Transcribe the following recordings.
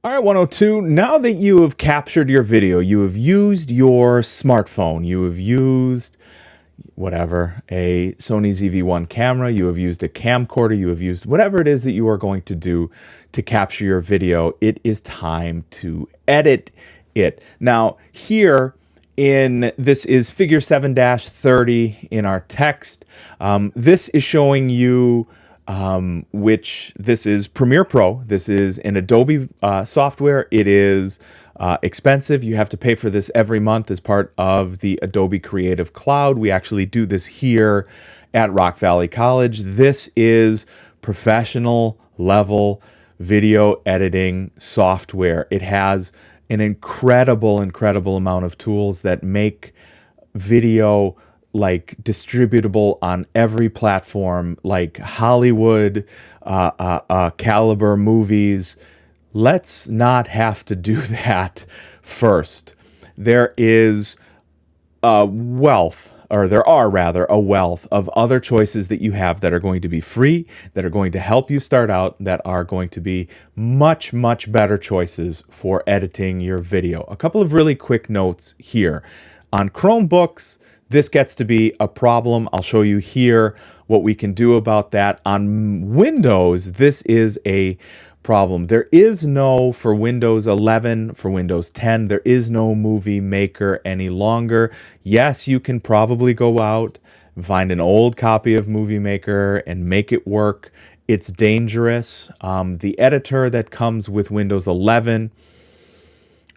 All right, 102. Now that you have captured your video, you have used your smartphone, you have used whatever, a Sony ZV-1 camera, you have used a camcorder, you have used whatever it is that you are going to do to capture your video, it is time to edit it. Now, here this is figure 7-30 in our text. This is showing you which this is Premiere Pro. This is an Adobe software. It is expensive. You have to pay for this every month as part of the Adobe Creative Cloud. We actually do this here at Rock Valley College. This is professional level video editing software. It has an incredible amount of tools that make video like distributable on every platform, like Hollywood caliber movies. Let's not have to do that first. There is a wealth, or there are rather, a wealth of other choices that you have that are going to be free, that are going to help you start out, that are going to be much better choices for editing your video. A couple of really quick notes here. On Chromebooks, this gets to be a problem. I'll show you here what we can do about that. On Windows, this is a problem. There is no, for Windows 11, for Windows 10, there is no Movie Maker any longer. Yes, you can probably go out, find an old copy of Movie Maker and make it work. It's dangerous. The editor that comes with Windows 11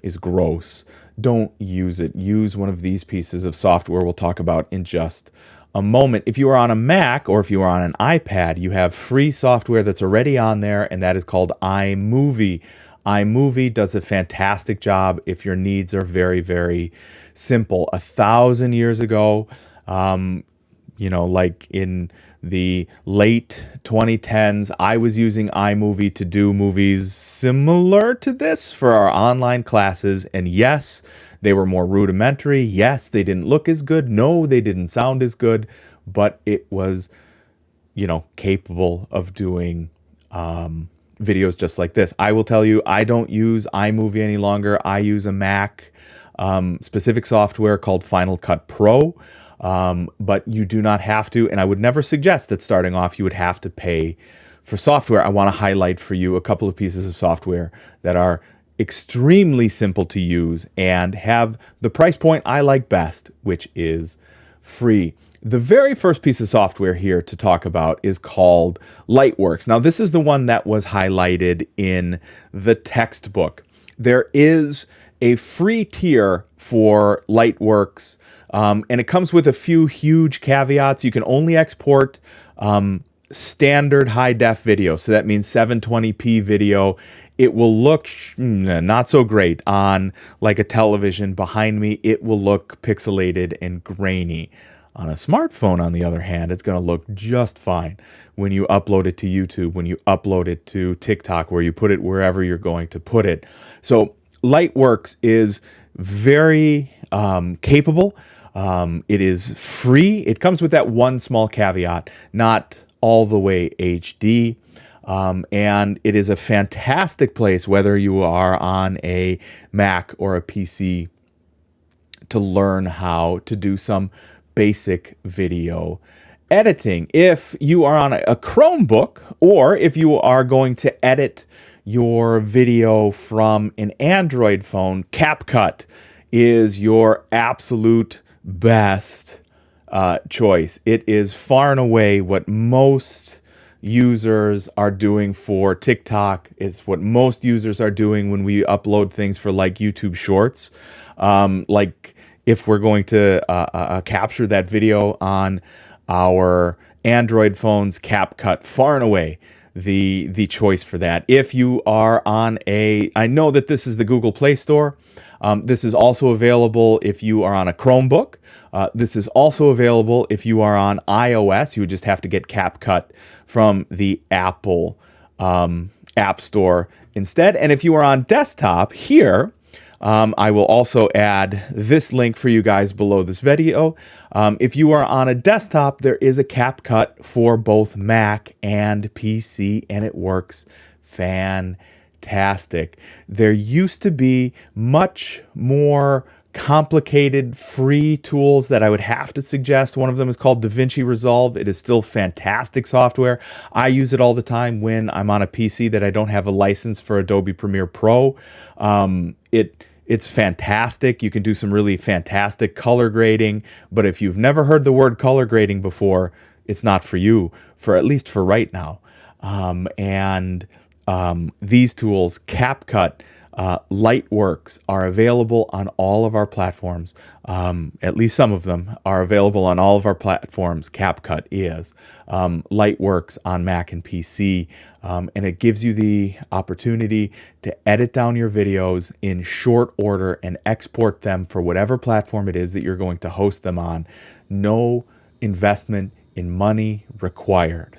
is gross. Don't use it. Use one of these pieces of software we'll talk about in just a moment. If you are on a Mac or if you are on an iPad, you have free software that's already on there, and that is called iMovie. iMovie does a fantastic job if your needs are very simple. 1,000 years ago, like in the late 2010s, I was using iMovie to do movies similar to this for our online classes. And yes, they were more rudimentary. Yes, they didn't look as good. No, they didn't sound as good, but it was, capable of doing videos just like this. I will tell you, I don't use iMovie any longer. I use a Mac specific software called Final Cut Pro. But you do not have to, and I would never suggest that starting off you would have to pay for software. I want to highlight for you a couple of pieces of software that are extremely simple to use and have the price point I like best, which is free. The very first piece of software here to talk about is called Lightworks. Now, this is the one that was highlighted in the textbook. There is a free tier for Lightworks, and it comes with a few huge caveats. You can only export standard high-def video, so that means 720p video. It will look not so great on like a television behind me. It will look pixelated and grainy. On a smartphone, on the other hand, it's going to look just fine when you upload it to YouTube, when you upload it to TikTok, where you put it wherever you're going to put it. So Lightworks is very capable. It is free. It comes with that one small caveat, not all the way HD. And it is a fantastic place, whether you are on a Mac or a PC, to learn how to do some basic video editing. If you are on a Chromebook, or if you are going to edit your video from an Android phone, CapCut is your absolute best choice. It is far and away what most users are doing for TikTok. It's what most users are doing when we upload things for like YouTube Shorts. Like if we're going to capture that video on our Android phones, CapCut far and away the choice for that. If you are on I know that this is the Google Play Store. This is also available if you are on a Chromebook. This is also available if you are on iOS. You would just have to get CapCut from the Apple App Store instead. And if you are on desktop, here, I will also add this link for you guys below this video. If you are on a desktop, there is a CapCut for both Mac and PC, and it works fantastic. fantastic. There used to be much more complicated free tools that I would have to suggest. One of them is called DaVinci Resolve. It is still fantastic software. I use it all the time when I'm on a PC that I don't have a license for Adobe Premiere Pro. It's fantastic. You can do some really fantastic color grading, but if you've never heard the word color grading before, it's not for you, for at least for right now. These tools, CapCut, Lightworks, are available on all of our platforms. At least some of them are available on all of our platforms. CapCut is. Lightworks on Mac and PC. And it gives you the opportunity to edit down your videos in short order and export them for whatever platform it is that you're going to host them on. No investment in money required.